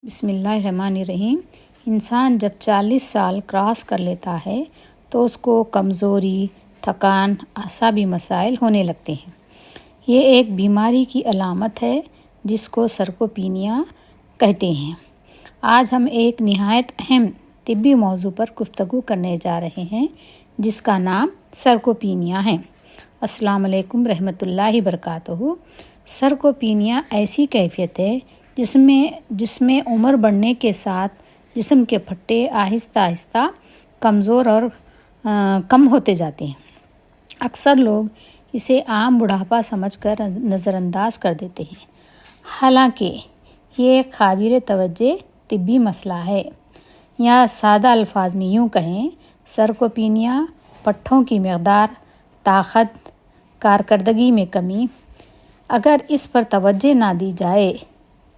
بسم اللہ الرحمن الرحیم۔ انسان جب 40 سال کراس کر لیتا ہے تو اس کو کمزوری، تھکان، اعصابی مسائل ہونے لگتے ہیں۔ یہ ایک بیماری کی علامت ہے جس کو سرکوپینیا کہتے ہیں۔ آج ہم ایک نہایت اہم طبی موضوع پر گفتگو کرنے جا رہے ہیں جس کا نام سرکوپینیا ہے۔ السلام علیکم رحمۃ اللہ وبرکاتہ۔ سرکوپینیا ایسی کیفیت ہے جس میں عمر بڑھنے کے ساتھ جسم کے پٹھے آہستہ آہستہ کمزور اور کم ہوتے جاتے ہیں۔ اکثر لوگ اسے عام بڑھاپا سمجھ کر نظر انداز کر دیتے ہیں، حالانکہ یہ ایک قابل توجہ طبی مسئلہ ہے۔ یا سادہ الفاظ میں یوں کہیں، سرکوپینیا پٹھوں کی مقدار، طاقت، کارکردگی میں کمی۔ اگر اس پر توجہ نہ دی جائے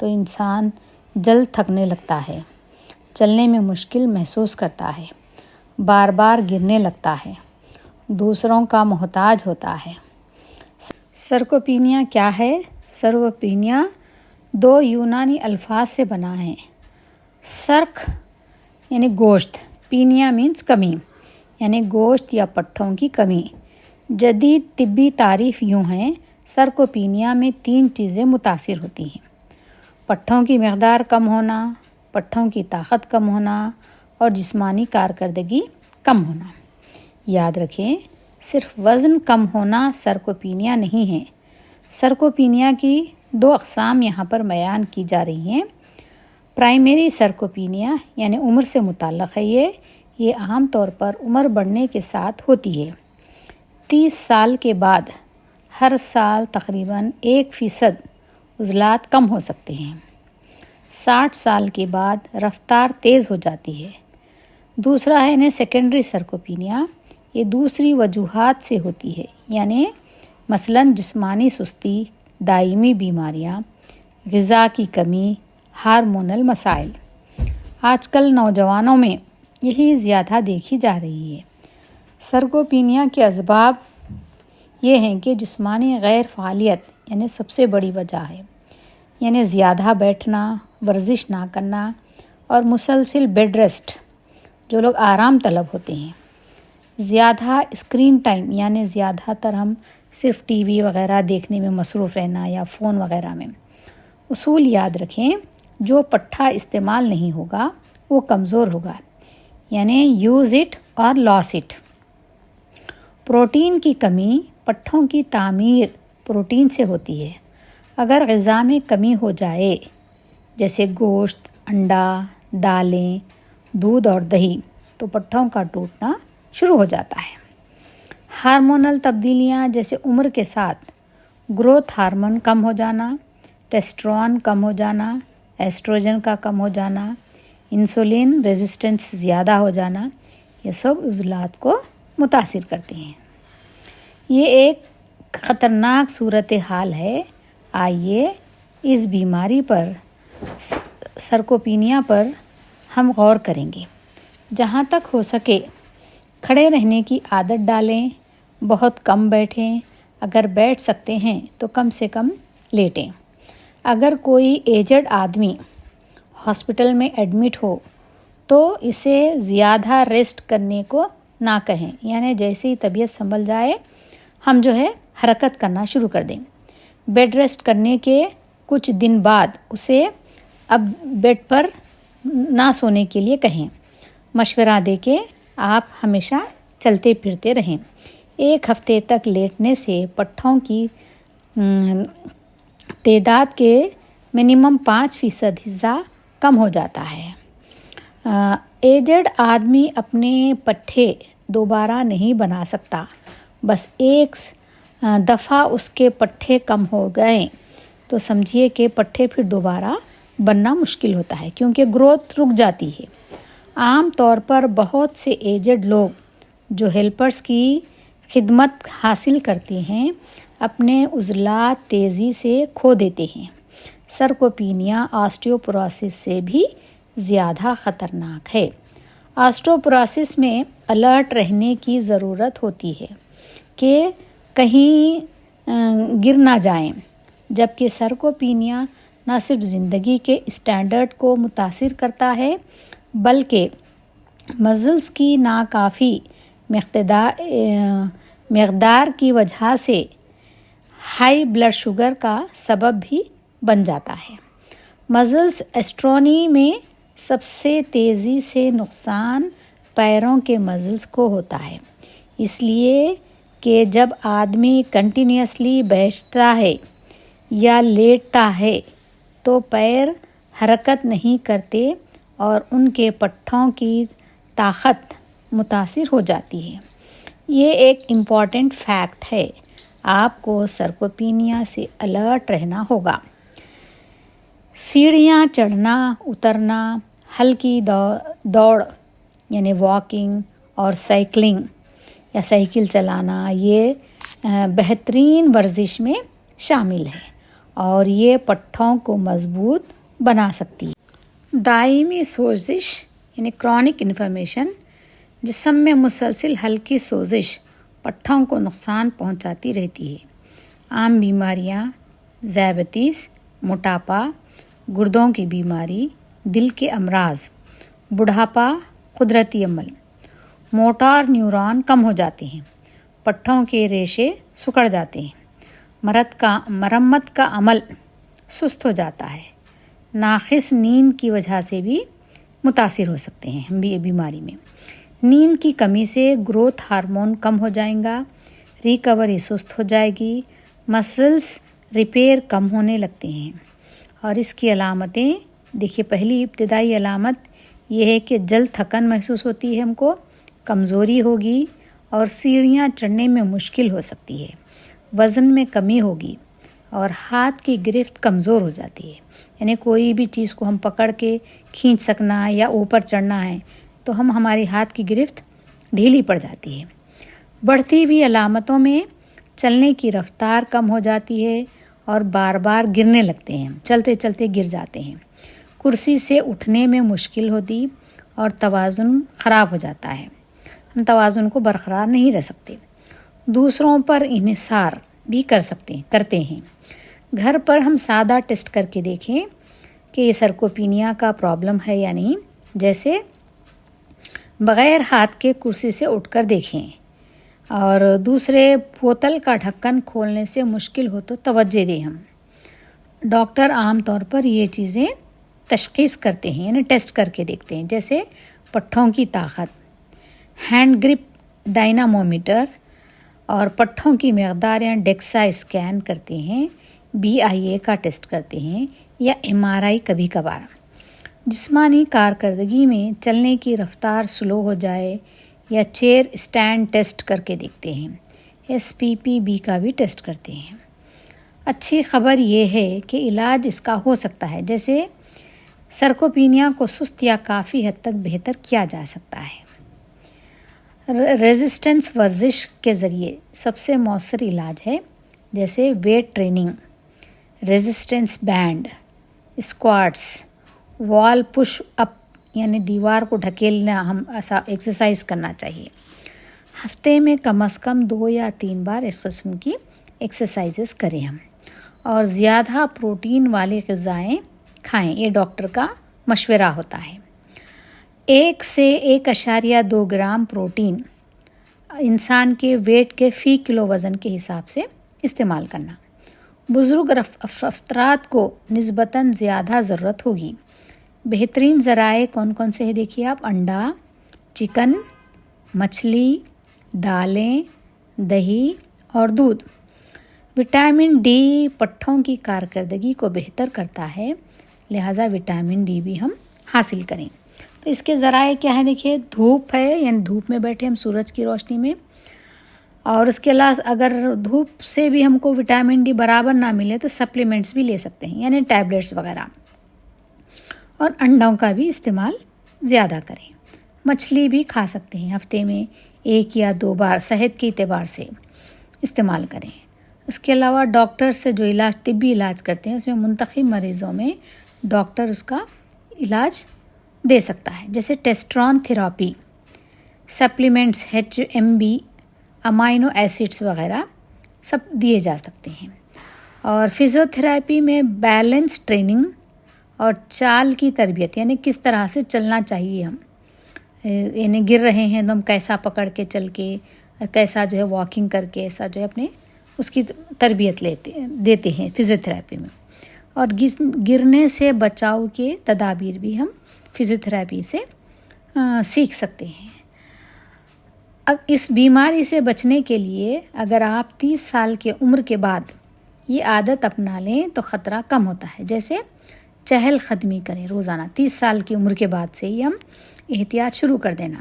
تو انسان جلد تھکنے لگتا ہے، چلنے میں مشکل محسوس کرتا ہے، بار بار گرنے لگتا ہے، دوسروں کا محتاج ہوتا ہے۔ سرکوپینیا کیا ہے؟ سرکوپینیا 2 یونانی الفاظ سے بنا ہے۔ سرک یعنی گوشت، پینیا مینز کمی، یعنی گوشت یا پٹھوں کی کمی۔ جدید طبی تعریف یوں ہے، سرکوپینیا میں 3 چیزیں متاثر ہوتی ہیں: پٹھوں کی مقدار کم ہونا، پٹھوں کی طاقت کم ہونا اور جسمانی کارکردگی کم ہونا۔ یاد رکھیں، صرف وزن کم ہونا سرکوپینیا نہیں ہے۔ سرکوپینیا کی 2 اقسام یہاں پر بیان کی جا رہی ہیں۔ پرائمری سرکوپینیا یعنی عمر سے متعلق ہے، یہ عام طور پر عمر بڑھنے کے ساتھ ہوتی ہے۔ 30 سال کے بعد ہر سال تقریباً 1% عضلات کم ہو سکتے ہیں۔ 60 سال کے بعد رفتار تیز ہو جاتی ہے۔ دوسرا ہے سیکنڈری سرکوپینیا، یہ دوسری وجوہات سے ہوتی ہے، یعنی مثلاً جسمانی سستی، دائمی بیماریاں، غذا کی کمی، ہارمونل مسائل۔ آج کل نوجوانوں میں یہی زیادہ دیکھی جا رہی ہے۔ سرکوپینیا کے اسباب یہ ہیں کہ جسمانی غیر فعالیت یعنی سب سے بڑی وجہ ہے، یعنی زیادہ بیٹھنا، ورزش نہ کرنا اور مسلسل بیڈ ریسٹ، جو لوگ آرام طلب ہوتے ہیں۔ زیادہ اسکرین ٹائم، یعنی زیادہ تر ہم صرف ٹی وی وغیرہ دیکھنے میں مصروف رہنا یا فون وغیرہ میں۔ اصول یاد رکھیں، جو پٹھا استعمال نہیں ہوگا وہ کمزور ہوگا، یعنی یوز اٹ اور لاس اٹ۔ پروٹین کی کمی، پٹھوں کی تعمیر پروٹین سے ہوتی ہے۔ اگر غذا میں کمی ہو جائے، جیسے گوشت، انڈا، دالیں، دودھ اور دہی، تو پٹھوں کا ٹوٹنا شروع ہو جاتا ہے۔ ہارمونل تبدیلیاں، جیسے عمر کے ساتھ گروتھ ہارمون کم ہو جانا، ٹیسٹرون کم ہو جانا، ایسٹروجن کا کم ہو جانا، انسولین ریزسٹنس زیادہ ہو جانا، یہ سب عضلات کو متاثر کرتے ہیں۔ یہ ایک خطرناک صورتحال ہے۔ آئیے اس بیماری پر، سرکوپینیا پر ہم غور کریں گے۔ جہاں تک ہو سکے کھڑے رہنے کی عادت ڈالیں، بہت کم بیٹھیں، اگر بیٹھ سکتے ہیں تو کم سے کم لیٹیں۔ اگر کوئی ایجڈ آدمی ہاسپٹل میں ایڈمٹ ہو تو اسے زیادہ ریسٹ کرنے کو نہ کہیں، یعنی جیسے ہی طبیعت سنبھل جائے ہم حرکت کرنا شروع کر دیں۔ بیڈ ریسٹ کرنے کے کچھ دن بعد اسے اب بیڈ پر نہ سونے کے لیے کہیں۔ مشورہ دے کہ آپ ہمیشہ چلتے پھرتے رہیں۔ 1 ہفتے تک لیٹنے سے پٹھوں کی تعداد کے منیمم 5% حصہ کم ہو جاتا ہے۔ ایجڈ آدمی اپنے پٹھے دوبارہ نہیں بنا سکتا، بس ایک دفعہ اس کے پٹھے کم ہو گئے تو سمجھیے کہ پٹھے پھر دوبارہ بننا مشکل ہوتا ہے، کیونکہ گروتھ رک جاتی ہے۔ عام طور پر بہت سے ایجڈ لوگ جو ہیلپرز کی خدمت حاصل کرتے ہیں اپنے عضلات تیزی سے کھو دیتے ہیں۔ سرکوپینیا آسٹیوپوروسس سے بھی زیادہ خطرناک ہے۔ آسٹیوپوروسس میں الرٹ رہنے کی ضرورت ہوتی ہے کہ کہیں گر نہ جائیں، جبکہ سرکوپینیا نہ صرف زندگی کے اسٹینڈرڈ کو متاثر کرتا ہے بلکہ مزلز کی ناکافی مقدار کی وجہ سے ہائی بلڈ شوگر کا سبب بھی بن جاتا ہے۔ مزلز ایسٹرونی میں سب سے تیزی سے نقصان پیروں کے مزلز کو ہوتا ہے، اس لیے کہ جب آدمی کنٹینیوسلی بیٹھتا ہے یا لیٹتا ہے تو پیر حرکت نہیں کرتے اور ان کے پٹھوں کی طاقت متاثر ہو جاتی ہے۔ یہ ایک امپورٹنٹ فیکٹ ہے، آپ کو سرکوپینیا سے الرٹ رہنا ہوگا۔ سیڑھیاں چڑھنا اترنا، ہلکی دوڑ یعنی واکنگ اور سائیکلنگ یا سائیکل چلانا یہ بہترین ورزش میں شامل ہے اور یہ پٹھوں کو مضبوط بنا سکتی ہے۔ دائمی سوزش یعنی کرونک انفلیمیشن، جسم میں مسلسل ہلکی سوزش پٹھوں کو نقصان پہنچاتی رہتی ہے۔ عام بیماریاں ذیابیطس، موٹاپا، گردوں کی بیماری، دل کے امراض، بڑھاپا، قدرتی عمل، موٹار نیورون کم ہو جاتے ہیں، پٹھوں کے ریشے سکڑ جاتے ہیں، مرمت کا عمل سست ہو جاتا ہے، ناقص نیند کی وجہ سے بھی متاثر ہو سکتے ہیں ہم بھی بیماری میں۔ نیند کی کمی سے گروتھ ہارمون کم ہو جائے گا، ریکوری سست ہو جائے گی، مسلز ریپیئر کم ہونے لگتے ہیں۔ اور اس کی علامتیں دیکھیے، پہلی ابتدائی علامت یہ ہے کہ جلد تھکن محسوس ہوتی ہے، ہم کو کمزوری ہوگی اور سیڑھیاں چڑھنے میں مشکل ہو سکتی ہے، وزن میں کمی ہوگی اور ہاتھ کی گرفت کمزور ہو جاتی ہے، یعنی کوئی بھی چیز کو ہم پکڑ کے کھینچ سکنا ہے یا اوپر چڑھنا ہے تو ہماری ہاتھ کی گرفت ڈھیلی پڑ جاتی ہے۔ بڑھتی ہوئی علامتوں میں چلنے کی رفتار کم ہو جاتی ہے اور بار بار گرنے لگتے ہیں، چلتے چلتے گر جاتے ہیں، کرسی سے اٹھنے میں مشکل ہوتی اور توازن خراب ہو جاتا ہے، ہم توازن کو برقرار نہیں رہ سکتے، دوسروں پر انحصار بھی کرتے ہیں۔ گھر پر ہم سادہ ٹیسٹ کر کے دیکھیں کہ یہ سرکوپینیا کا پرابلم ہے یا نہیں، جیسے بغیر ہاتھ کے کرسی سے اٹھ کر دیکھیں اور دوسرے بوتل کا ڈھکن کھولنے سے مشکل ہو تو توجہ دیں۔ ہم ڈاکٹر عام طور پر یہ چیزیں تشخیص کرتے ہیں، یعنی ٹیسٹ کر کے دیکھتے ہیں، جیسے پٹھوں کی طاقت، ہینڈ گرپ ڈائنامومیٹر اور پٹھوں کی مقدار یا ڈیکسا اسکین کرتے ہیں، BIA کا ٹیسٹ کرتے ہیں یا MRI کبھی کبھار۔ جسمانی کارکردگی میں چلنے کی رفتار سلو ہو جائے یا چیئر اسٹینڈ ٹیسٹ کر کے دیکھتے ہیں، SPPB کا بھی ٹیسٹ کرتے ہیں۔ اچھی خبر یہ ہے کہ علاج اس کا ہو سکتا ہے، جیسے سرکوپینیا کو سست یا کافی حد تک بہتر کیا جا سکتا ہے۔ ریزسٹنس ورزش کے ذریعے سب سے مؤثر علاج ہے، جیسے weight training, resistance band, squats, وال پش اپ یعنی دیوار کو ڈھکیلنا، ہم ایسا ایکسرسائز کرنا چاہیے۔ ہفتے میں کم از کم 2 یا 3 بار اس قسم کی ایکسرسائزز کریں ہم، اور زیادہ پروٹین والی غذائیں کھائیں، یہ ڈاکٹر کا مشورہ ہوتا ہے۔ 1 سے 1.2 گرام پروٹین انسان کے ویٹ کے فی کلو وزن کے حساب سے استعمال کرنا۔ بزرگ افراد کو نسبتاً زیادہ ضرورت ہوگی۔ بہترین ذرائع کون کون سے ہیں دیکھیے آپ، انڈا، چکن، مچھلی، دالیں، دہی اور دودھ۔ وٹامن ڈی پٹھوں کی کارکردگی کو بہتر کرتا ہے، لہٰذا وٹامن ڈی بھی ہم حاصل کریں۔ تو اس کے ذرائع کیا ہیں دیکھیے، دھوپ ہے، یعنی دھوپ میں بیٹھے ہم سورج کی روشنی میں، اور اس کے علاوہ اگر دھوپ سے بھی ہم کو وٹامن ڈی برابر نہ ملے تو سپلیمنٹس بھی لے سکتے ہیں، یعنی ٹیبلٹس وغیرہ، اور انڈوں کا بھی استعمال زیادہ کریں۔ مچھلی بھی کھا سکتے ہیں، ہفتے میں 1 یا 2 بار صحت کے اعتبار سے استعمال کریں۔ اس کے علاوہ ڈاکٹر سے جو طبی علاج کرتے ہیں، اس میں منتخب مریضوں میں ڈاکٹر اس کا علاج دے سکتا ہے، جیسے testosterone therapy, supplements, HMB، amino acids وغیرہ سب دیے جا سکتے ہیں۔ اور فزیوتھراپی میں بیلنس ٹریننگ اور چال کی تربیت، یعنی کس طرح سے چلنا چاہیے ہم، یعنی گر رہے ہیں تو ہم کیسا پکڑ کے چل کے، کیسا جو ہے واکنگ کر کے، ایسا جو ہے اپنے اس کی تربیت دیتے ہیں فزیوتھراپی میں. اور گرنے سے بچاؤ کے تدابیر بھی ہم فزیوتھراپی سے سیکھ سکتے ہیں. اب اس بیماری سے بچنے کے لیے اگر آپ 30 سال کے عمر کے بعد یہ عادت اپنا لیں تو خطرہ کم ہوتا ہے. جیسے چہل قدمی کریں روزانہ، 30 سال کی عمر کے بعد سے ہی ہم احتیاط شروع کر دینا،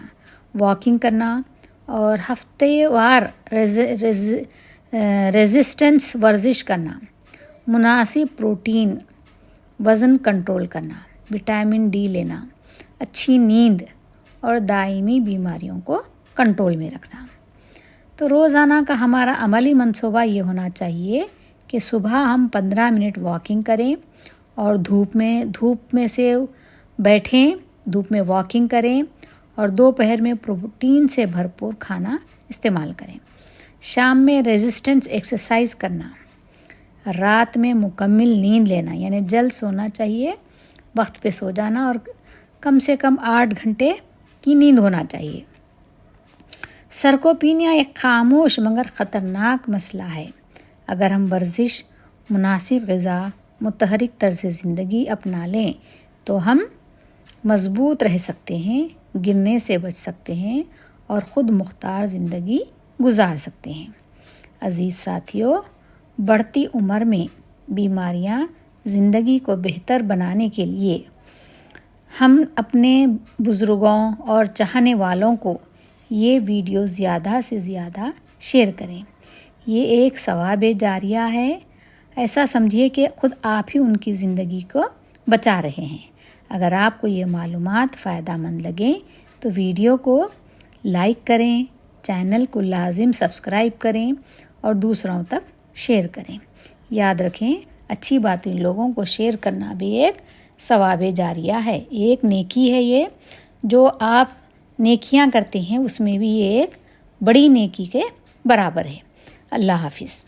واکنگ کرنا اور ہفتے وار ریزسٹنس ورزش کرنا، مناسب پروٹین، وزن کنٹرول کرنا، وٹامن ڈی لینا، اچھی نیند اور دائمی بیماریوں کو کنٹرول میں رکھنا. تو روزانہ کا ہمارا عملی منصوبہ یہ ہونا چاہیے کہ صبح ہم 15 منٹ واکنگ کریں اور دھوپ میں سے بیٹھیں، دھوپ میں واکنگ کریں اور دوپہر میں پروٹین سے بھرپور کھانا استعمال کریں. شام میں ریزسٹنس ایکسرسائز کرنا، رات میں مکمل نیند لینا، یعنی جلد سونا چاہیے، وقت پہ سو جانا اور کم سے کم 8 گھنٹے کی نیند ہونا چاہیے. سرکوپینیا ایک خاموش مگر خطرناک مسئلہ ہے. اگر ہم ورزش، مناسب غذا، متحرک طرز زندگی اپنا لیں تو ہم مضبوط رہ سکتے ہیں، گرنے سے بچ سکتے ہیں اور خود مختار زندگی گزار سکتے ہیں. عزیز ساتھیو، بڑھتی عمر میں بیماریاں زندگی کو بہتر بنانے کے لیے ہم اپنے بزرگوں اور چاہنے والوں کو یہ ویڈیو زیادہ سے زیادہ شیئر کریں. یہ ایک ثواب جاریہ ہے. ایسا سمجھیے کہ خود آپ ہی ان کی زندگی کو بچا رہے ہیں. اگر آپ کو یہ معلومات فائدہ مند لگیں تو ویڈیو کو لائک کریں، چینل کو لازم سبسکرائب کریں اور دوسروں تک شیئر کریں. یاد رکھیں، اچھی باتیں لوگوں کو شیئر کرنا بھی ایک ثواب جاریہ ہے، ایک نیکی ہے. یہ جو آپ نیکیاں کرتے ہیں اس میں بھی یہ ایک بڑی نیکی کے برابر ہے. اللہ حافظ.